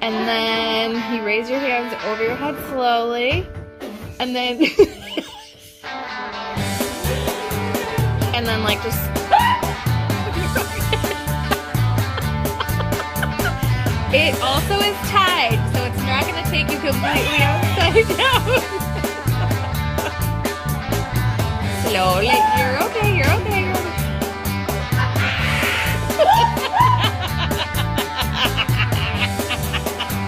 And then you raise your hands over your head slowly. And then, and then like just, it also is tied, so it's not going to take you completely upside down. Slowly,